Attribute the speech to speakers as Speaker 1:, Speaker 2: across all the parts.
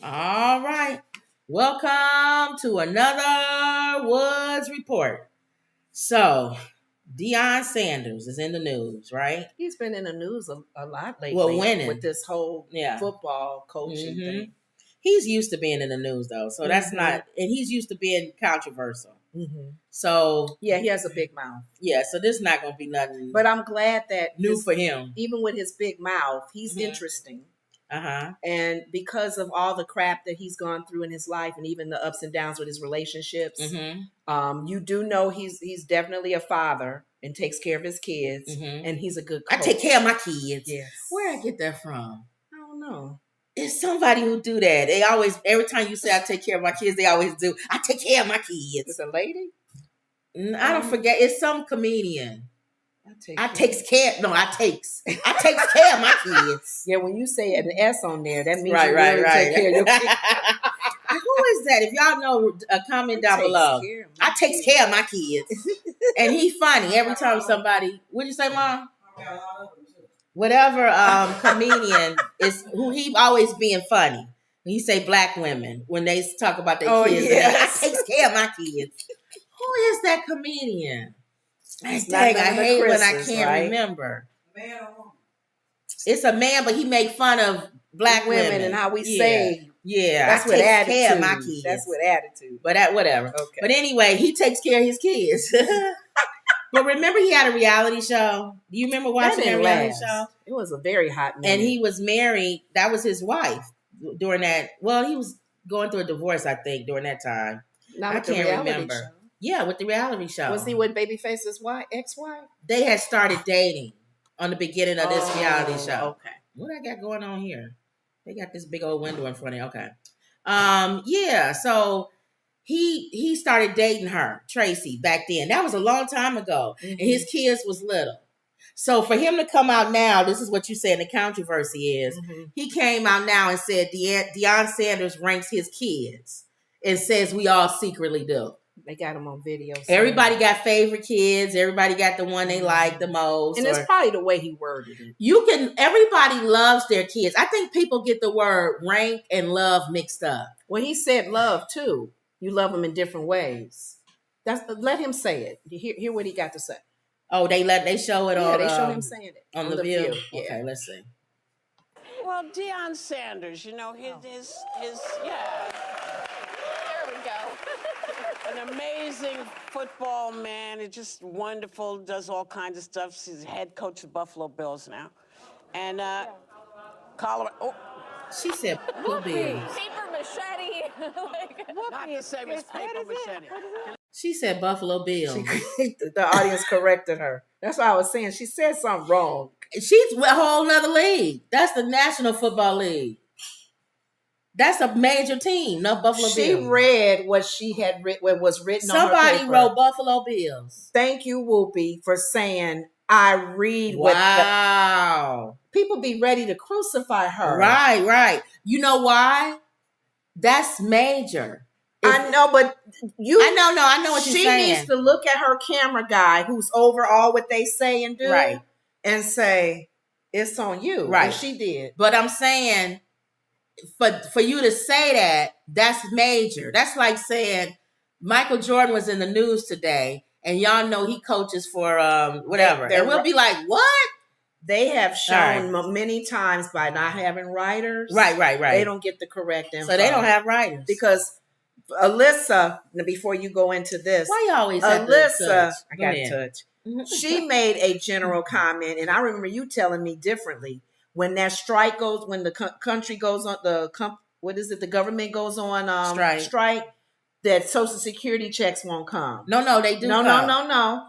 Speaker 1: All right. Welcome to another Woods Report. So, Deion Sanders is in the news, right?
Speaker 2: He's been in the news a lot lately.
Speaker 1: Well, winning.
Speaker 2: With this whole football coaching thing.
Speaker 1: He's used to being in the news, though. So that's not, and he's used to being controversial. So,
Speaker 2: yeah, he has a big mouth.
Speaker 1: Yeah, so this is not going to be nothing.
Speaker 2: But I'm glad that
Speaker 1: new for him.
Speaker 2: Even with his big mouth, he's interesting. And because of all the crap that he's gone through in his life and even the ups and downs with his relationships, you do know he's definitely a father and takes care of his kids, and he's a good coach.
Speaker 1: I take care of my kids.
Speaker 2: Yes.
Speaker 1: Where I get that from?
Speaker 2: I don't know.
Speaker 1: It's somebody who do that. They always, every time you say I take care of my kids, they always do. I take care of my kids.
Speaker 2: It's a lady?
Speaker 1: I don't forget. It's some comedian. I takes care of my kids.
Speaker 2: Yeah, when you say an S on there, that means
Speaker 1: right.
Speaker 2: take care of your kids.
Speaker 1: Who is that? If y'all know, comment down below. I takes care of my kids. And he funny every time somebody, what'd you say, Mom? Whatever comedian is who he always being funny. When you say black women, when they talk about their kids, I takes care of my kids. Who is that comedian? Dang, I hate when I can't remember. Man or woman? It's a man, but he make fun of black women
Speaker 2: and how we say.
Speaker 1: Yeah,
Speaker 2: that's what attitude.
Speaker 1: Care of my kids.
Speaker 2: That's what attitude.
Speaker 1: But whatever. Okay. But anyway, he takes care of his kids. But remember, he had a reality show. Do you remember watching that reality show?
Speaker 2: It was a very hot minute.
Speaker 1: And he was married. That was his wife during that. Well, he was going through a divorce, I think, during that time.
Speaker 2: I can't remember.
Speaker 1: Show. Yeah, with the reality show.
Speaker 2: Was he with Babyface's ex-wife?
Speaker 1: They had started dating on the beginning of this reality show.
Speaker 2: Okay.
Speaker 1: What I got going on here? They got this big old window in front of you. Okay. Yeah, so he started dating her, Tracy, back then. That was a long time ago. And his kids was little. So for him to come out now, this is what you said the controversy is. He came out now and said Deion Sanders ranks his kids and says we all secretly do.
Speaker 2: They got them on video.
Speaker 1: Everybody got favorite kids. Everybody got the one they like the most.
Speaker 2: And it's probably the way he worded it.
Speaker 1: Everybody loves their kids. I think people get the word rank and love mixed up.
Speaker 2: Well, he said love too. You love them in different ways. Let him say it. Hear what he got to say.
Speaker 1: Oh, they show it on.
Speaker 2: Yeah, they show him saying it
Speaker 1: on the view.
Speaker 2: Yeah.
Speaker 1: Okay, let's see.
Speaker 3: Well, Deion Sanders, his yeah.
Speaker 4: There we go.
Speaker 3: An amazing football man. It's just wonderful. Does all kinds of stuff. He's head coach of Buffalo Bills now. And Colorado. Oh.
Speaker 1: She said Buffalo Bills.
Speaker 4: Paper machete.
Speaker 3: Not the same as paper machete.
Speaker 1: She said Buffalo Bills.
Speaker 2: The audience corrected her. That's what I was saying. She said something wrong.
Speaker 1: She's a whole nother league. That's the National Football League. That's a major team, not Buffalo Bills.
Speaker 2: She read what she had what was written on her paper.
Speaker 1: Somebody wrote Buffalo Bills.
Speaker 2: Thank you, Whoopi, for saying I read what people be ready to crucify her.
Speaker 1: Right. You know why? That's major.
Speaker 2: I know, but
Speaker 1: I know what you're saying.
Speaker 2: She needs to look at her camera guy who's over all what they say and do, and say, it's on you.
Speaker 1: Right.
Speaker 2: And she did.
Speaker 1: But I'm saying, for you to say that, that's major. That's like saying Michael Jordan was in the news today, and y'all know he coaches for whatever. And we'll be like, what?
Speaker 2: They have shown many times by not having writers.
Speaker 1: Right.
Speaker 2: They don't get the correct info.
Speaker 1: So they don't have writers.
Speaker 2: Because Alyssa, before you go into this.
Speaker 1: Why you always have
Speaker 2: Alyssa, I got to touch. She made a general comment, and I remember you telling me differently. When that strike goes, when the country goes on, the government goes on strike, that Social Security checks won't come.
Speaker 1: No, they do.
Speaker 2: No.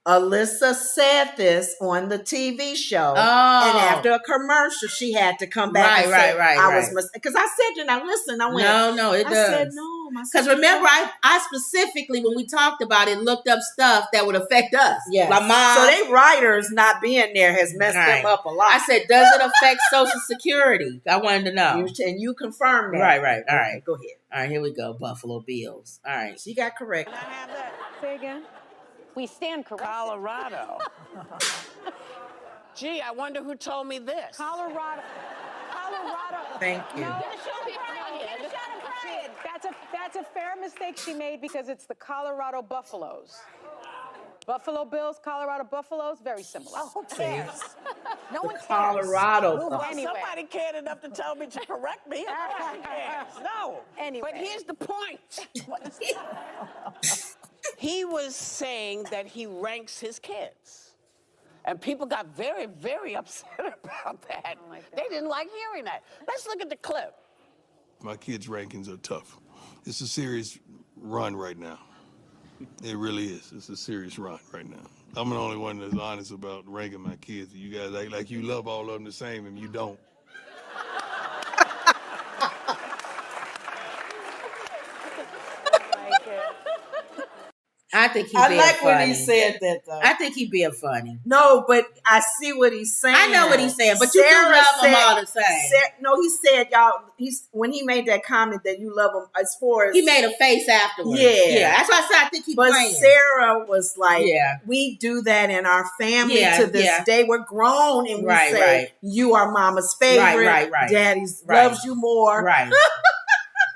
Speaker 2: Alyssa said this on the TV show, and after a commercial, she had to come back and say, "I was because I said to her, listen, I went,
Speaker 1: no, it does."
Speaker 2: I said no,
Speaker 1: because remember, I specifically when we talked about it, looked up stuff that would affect us.
Speaker 2: Yes.
Speaker 1: My mom.
Speaker 2: So they writers not being there has messed them up a lot.
Speaker 1: I said, does it affect Social Security? I wanted to know,
Speaker 2: and you confirmed that.
Speaker 1: Right. All right,
Speaker 2: go ahead.
Speaker 1: All right, here we go. Buffalo Bills. All right,
Speaker 2: she got correct.
Speaker 3: Can I have that?
Speaker 4: Say again. We stand corrected.
Speaker 3: Colorado. Gee, I wonder who told me this.
Speaker 4: Colorado.
Speaker 2: Thank you.
Speaker 4: No, show me
Speaker 5: That's a fair mistake she made because it's the Colorado Buffaloes. Buffalo Bills, Colorado Buffaloes, very similar.
Speaker 4: Oh, who cares? No one cares.
Speaker 2: Colorado.
Speaker 3: Well,
Speaker 5: Anyway.
Speaker 3: somebody cared enough to tell me to correct me. Who cares? No.
Speaker 5: Anyway.
Speaker 3: But here's the point. He was saying that he ranks his kids. And people got very, very upset about that. They didn't like hearing that. Let's look at the clip.
Speaker 6: My kids' rankings are tough. It's a serious run right now. It really is. It's a serious run right now. I'm the only one that's honest about ranking my kids. You guys act like you love all of them the same, and you don't.
Speaker 1: I think he's being
Speaker 2: like
Speaker 1: funny.
Speaker 2: when he said that, though.
Speaker 1: I think he's being funny.
Speaker 2: No, but I see what he's saying.
Speaker 1: I know what he's saying, but you do love them all the same.
Speaker 2: No, he said, y'all, when he made that comment that you love him, as far as...
Speaker 1: He made a face afterwards. Yeah. That's why I said I think he's playing.
Speaker 2: But Sarah was like, we do that in our family to this day. We're grown and we say, you are mama's favorite. Daddy's loves you more.
Speaker 1: Right.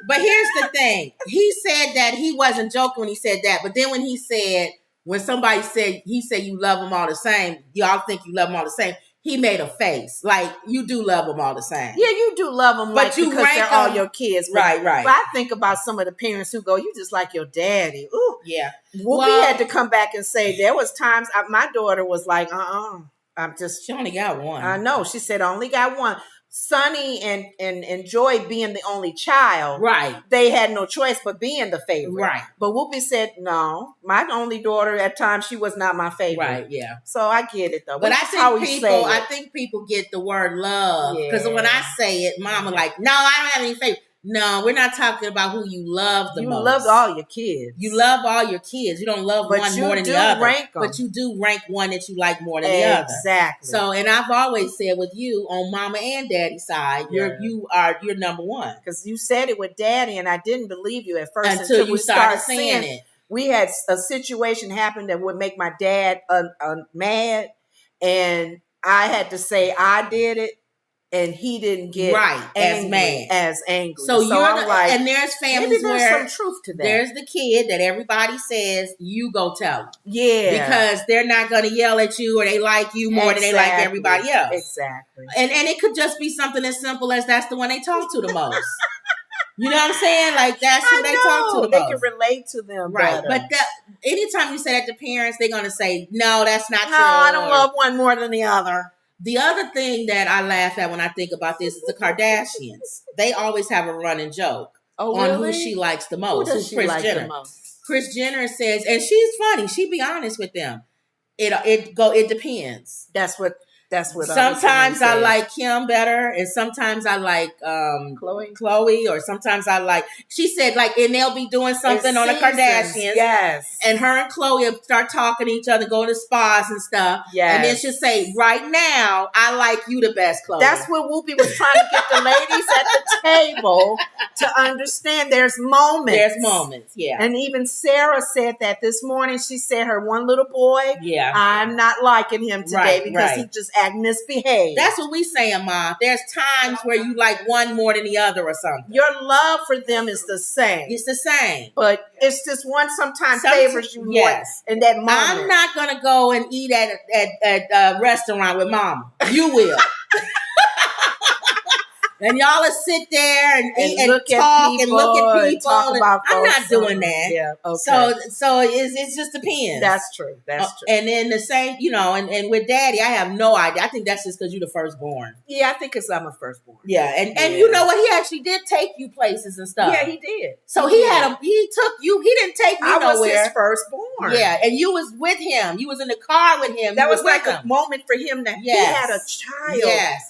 Speaker 1: But here's the thing. He said that he wasn't joking when he said that. But then when somebody said, he said you love them all the same, y'all think you love them all the same, he made a face. Like, you do love them all the same.
Speaker 2: Yeah, you do love them,
Speaker 1: but
Speaker 2: because they're all your kids. But,
Speaker 1: right.
Speaker 2: But I think about some of the parents who go, you just like your daddy. Ooh.
Speaker 1: Yeah.
Speaker 2: Whoopi had to come back and say, there was times my daughter was like, she
Speaker 1: only got one.
Speaker 2: I know. She said, I only got one. Sonny and Joy being the only child, they had no choice but being the favorite. But Whoopi said, no, my only daughter at times, she was not my favorite. So I get it though.
Speaker 1: But I think people get the word love. Because when I say it, mama like, no, I don't have any favorite. No, we're not talking about who you love the most.
Speaker 2: You love all your kids.
Speaker 1: You love all your kids. You don't love one more than the other. But you do rank one that you like more than the other.
Speaker 2: Exactly.
Speaker 1: So, and I've always said with you on mama and daddy's side, you're number one.
Speaker 2: Because you said it with daddy, and I didn't believe you at first
Speaker 1: until you started saying it.
Speaker 2: We had a situation happen that would make my dad mad, and I had to say I did it. And he didn't get as angry.
Speaker 1: So you're like, and there's families
Speaker 2: maybe
Speaker 1: where
Speaker 2: some truth to that.
Speaker 1: There's the kid that everybody says you go tell them.
Speaker 2: Yeah,
Speaker 1: because they're not going to yell at you or they like you more than they like everybody else.
Speaker 2: Exactly.
Speaker 1: And it could just be something as simple as that's the one they talk to the most. You know what I'm saying? Like that's who they talk to the most.
Speaker 2: They can relate to them,
Speaker 1: right? But anytime you say that to parents, they're going to say, "No, that's not true."
Speaker 2: No, I don't love one more than the other.
Speaker 1: The other thing that I laugh at when I think about this is the Kardashians. They always have a running joke on who she likes the most.
Speaker 2: Who does she like the most?
Speaker 1: Kris Jenner says, and she's funny. She be honest with them. It depends.
Speaker 2: That's what
Speaker 1: sometimes I like Kim better, and sometimes I like Chloe, or sometimes I like. She said and they'll be doing something on the Kardashians, and her and Chloe will start talking to each other, go to spas and stuff, and then she'll say, "Right now, I like you the best, Chloe."
Speaker 2: That's what Whoopi was trying to get the ladies at the table to understand. There's moments, and even Sarah said that this morning. She said her one little boy, I'm not liking him today because he just misbehaved.
Speaker 1: That's what we saying, Ma. There's times where you like one more than the other or something.
Speaker 2: Your love for them is the same.
Speaker 1: It's the same.
Speaker 2: But it's just one sometimes favors you more in that moment.
Speaker 1: I'm not going to go and eat at a restaurant with Mama. You will. And y'all will sit there and eat and talk and look at people. I'm not doing that.
Speaker 2: Yeah. Okay.
Speaker 1: So it just depends.
Speaker 2: That's true.
Speaker 1: And then the same, and with Daddy, I have no idea. I think that's just because you're the firstborn.
Speaker 2: Yeah, I think because I'm a firstborn.
Speaker 1: Yeah, and you know what? He actually did take you places and stuff.
Speaker 2: Yeah, he did.
Speaker 1: So he took you. He didn't take me nowhere.
Speaker 2: I was his firstborn.
Speaker 1: Yeah, and you was with him. You was in the car with him.
Speaker 2: That was like a moment for him that he had a child.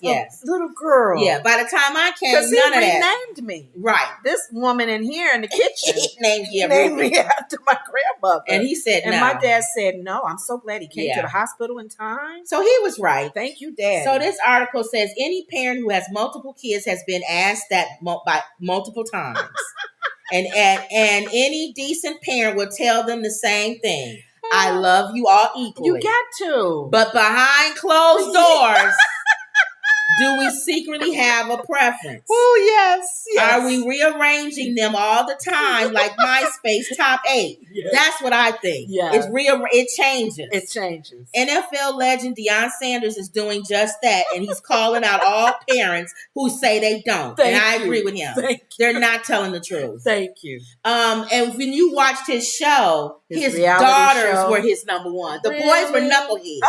Speaker 1: Yes,
Speaker 2: little girl.
Speaker 1: Yeah, by the time I came,
Speaker 2: because
Speaker 1: none of that.
Speaker 2: He renamed me. Right. This woman in here in the kitchen
Speaker 1: named
Speaker 2: me after my grandmother.
Speaker 1: And he said no.
Speaker 2: And my dad said no. I'm so glad he came to the hospital in time.
Speaker 1: So he was right.
Speaker 2: Thank you, Dad.
Speaker 1: So this article says any parent who has multiple kids has been asked that by multiple times. and any decent parent will tell them the same thing. I love you all equally.
Speaker 2: You got to.
Speaker 1: But behind closed doors, Do we secretly have a preference?
Speaker 2: Oh, yes.
Speaker 1: Are we rearranging them all the time like MySpace top 8? Yes. That's what I think.
Speaker 2: Yeah.
Speaker 1: It changes.
Speaker 2: It changes.
Speaker 1: NFL legend Deion Sanders is doing just that, and he's calling out all parents who say they don't. I agree with him. They're not telling the truth.
Speaker 2: Thank you.
Speaker 1: And when you watched his show, his daughters were his number one. The boys were knuckleheads.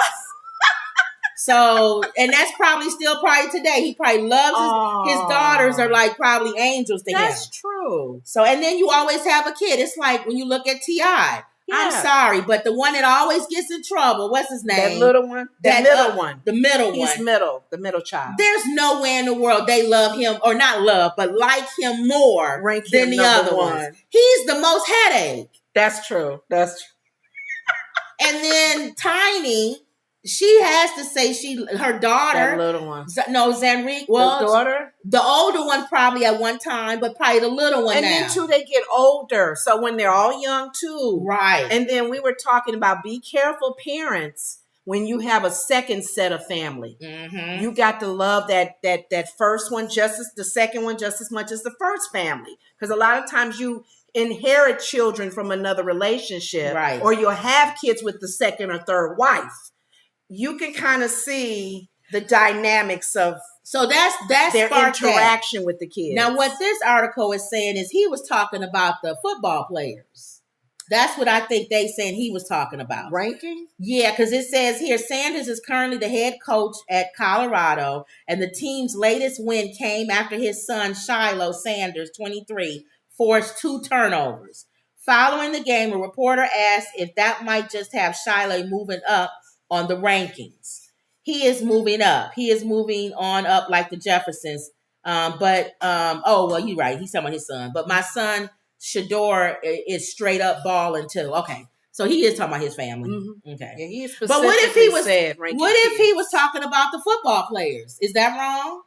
Speaker 1: So, and that's probably still today. He probably loves his daughters are like probably angels to him.
Speaker 2: That's true.
Speaker 1: So, and then you always have a kid. It's like when you look at T.I. Yeah. I'm sorry, but the one that always gets in trouble, what's his name?
Speaker 2: That little one? The middle one.
Speaker 1: The middle one.
Speaker 2: He's middle, the middle child.
Speaker 1: There's no way in the world they love him, or not love, but like him more than the other ones. He's the most headache.
Speaker 2: That's true. That's true.
Speaker 1: And then Tiny, she has to say her daughter.
Speaker 2: That little one.
Speaker 1: No, Zanrique. Well,
Speaker 2: the daughter?
Speaker 1: The older one probably at one time, but probably the little one
Speaker 2: and
Speaker 1: now.
Speaker 2: And then, too, they get older. So when they're all young, too.
Speaker 1: Right.
Speaker 2: And then we were talking about be careful, parents, when you have a second set of family. Mm-hmm. You got to love that first one the second one just as much as the first family. Because a lot of times you inherit children from another relationship.
Speaker 1: Right.
Speaker 2: Or you'll have kids with the second or third wife. You can kind of see the dynamics of that's their interaction with the kids.
Speaker 1: Now, what this article is saying is he was talking about the football players. That's what I think they saying he was talking about.
Speaker 2: Ranking?
Speaker 1: Yeah, because it says here, Sanders is currently the head coach at Colorado, and the team's latest win came after his son, Shiloh Sanders, 23, forced 2 turnovers. Following the game, a reporter asked if that might just have Shiloh moving up on the rankings. He is moving up. He is moving on up like the Jeffersons. You're right. He's talking about his son. But my son, Shador, is straight up balling too. Okay. So he is talking about his family. Mm-hmm. Okay.
Speaker 2: Yeah, he is
Speaker 1: but what if he was talking about the football players? Is that wrong?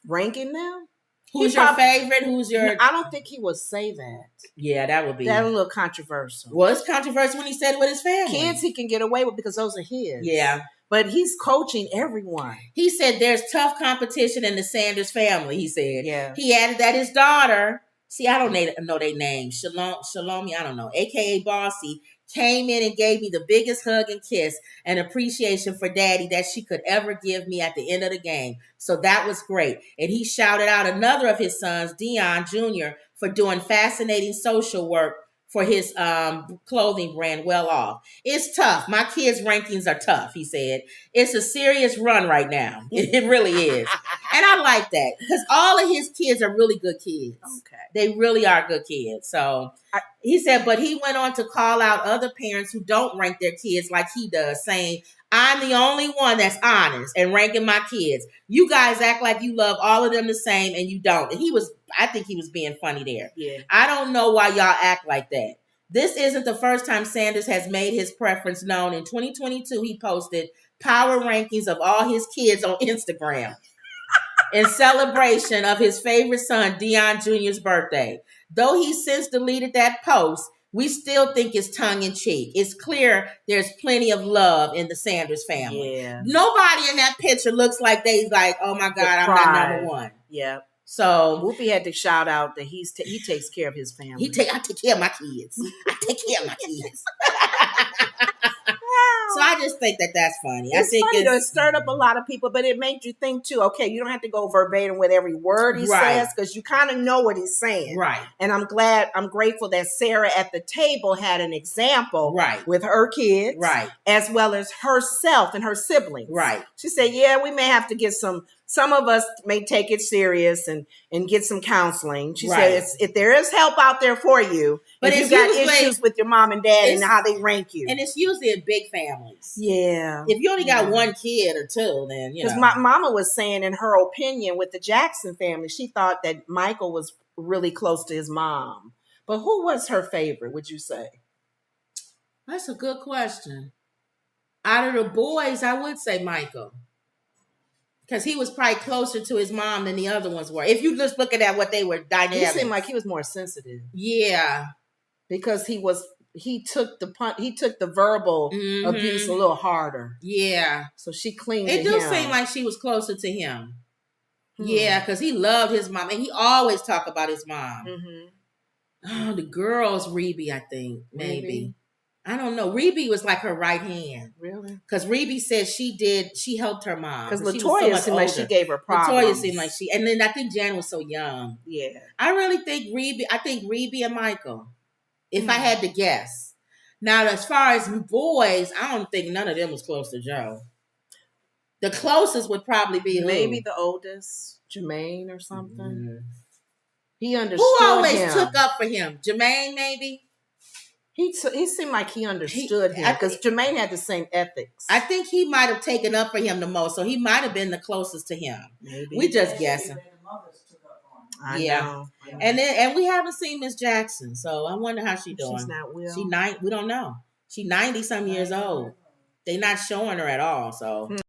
Speaker 2: Ranking them?
Speaker 1: Who's your favorite? Who's your...
Speaker 2: I don't think he would say that.
Speaker 1: Yeah, that would be...
Speaker 2: That's a little controversial.
Speaker 1: Well, it's controversial when he said it with his family.
Speaker 2: Kids he can get away with because those are his.
Speaker 1: Yeah.
Speaker 2: But he's coaching everyone.
Speaker 1: He said there's tough competition in the Sanders family, he said.
Speaker 2: Yeah.
Speaker 1: He added that his daughter... See, I don't know their name. Shalomi, I don't know. A.K.A. Bossy came in and gave me the biggest hug and kiss and appreciation for daddy that she could ever give me at the end of the game. So that was great. And he shouted out another of his sons, Deion Jr., for doing fascinating social work for his clothing brand, Well Off. It's tough. My kids' rankings are tough, he said. It's a serious run right now. It really is. And I like that because all of his kids are really good kids.
Speaker 2: Okay.
Speaker 1: They really are good kids. So he said, but he went on to call out other parents who don't rank their kids like he does, saying, I'm the only one that's honest and ranking my kids. You guys act like you love all of them the same and you don't. And I think he was being funny there.
Speaker 2: Yeah.
Speaker 1: I don't know why y'all act like that. This isn't the first time Sanders has made his preference known. In 2022, he posted power rankings of all his kids on Instagram in celebration of his favorite son, Deion Jr.'s birthday. Though he since deleted that post, we still think it's tongue-in-cheek. It's clear there's plenty of love in the Sanders family.
Speaker 2: Yeah.
Speaker 1: Nobody in that picture looks like they's like, oh my God, I'm not number one.
Speaker 2: Yeah.
Speaker 1: So
Speaker 2: Whoopi had to shout out that he takes care of his family.
Speaker 1: I take care of my kids. I take care of my kids. So I just think that's funny.
Speaker 2: It's funny. It stirred up a lot of people, but it made you think too, okay, you don't have to go verbatim with every word he says because you kind of know what he's saying.
Speaker 1: Right.
Speaker 2: And I'm grateful that Sarah at the table had an example with her kids.
Speaker 1: Right.
Speaker 2: As well as herself and her siblings.
Speaker 1: Right.
Speaker 2: She said, yeah, we may have to get some of us may take it serious and get some counseling. She said, if there is help out there for you, but if you got issues with your mom and dad and how they rank you.
Speaker 1: And it's usually in big families.
Speaker 2: Yeah.
Speaker 1: If you only got one kid or two, then,
Speaker 2: because my mama was saying in her opinion with the Jackson family, she thought that Michael was really close to his mom. But who was her favorite, would you say?
Speaker 1: That's a good question. Out of the boys, I would say Michael. Because he was probably closer to his mom than the other ones were. If you just looking at what they were dynamic.
Speaker 2: He seemed like he was more sensitive.
Speaker 1: Yeah.
Speaker 2: Because he took the verbal abuse a little harder.
Speaker 1: Yeah.
Speaker 2: So she clinged to him.
Speaker 1: It do seem like she was closer to him. Yeah, because he loved his mom, and he always talked about his mom. Oh, the girl's Rebe, I think, maybe. I don't know. Rebe was like her right hand.
Speaker 2: Really?
Speaker 1: Because Rebe said she helped her mom.
Speaker 2: Because Latoya seemed like she gave her problems.
Speaker 1: Latoya seemed like and then I think Jan was so young.
Speaker 2: Yeah.
Speaker 1: I really think Rebe and Michael, if I had to guess. Now, as far as boys, I don't think none of them was close to Joe. The closest would probably be
Speaker 2: maybe the oldest, Jermaine or something. He understood.
Speaker 1: Who always took up for him? Jermaine, maybe?
Speaker 2: He seemed like he understood him because Jermaine had the same ethics.
Speaker 1: I think he might have taken up for him the most, so he might have been the closest to him.
Speaker 2: Maybe.
Speaker 1: We just guessing.
Speaker 2: I know.
Speaker 1: And we haven't seen Miss Jackson, so I wonder how she's doing.
Speaker 2: She's not well.
Speaker 1: We don't know. She's 90 some years old. They're not showing her at all, so.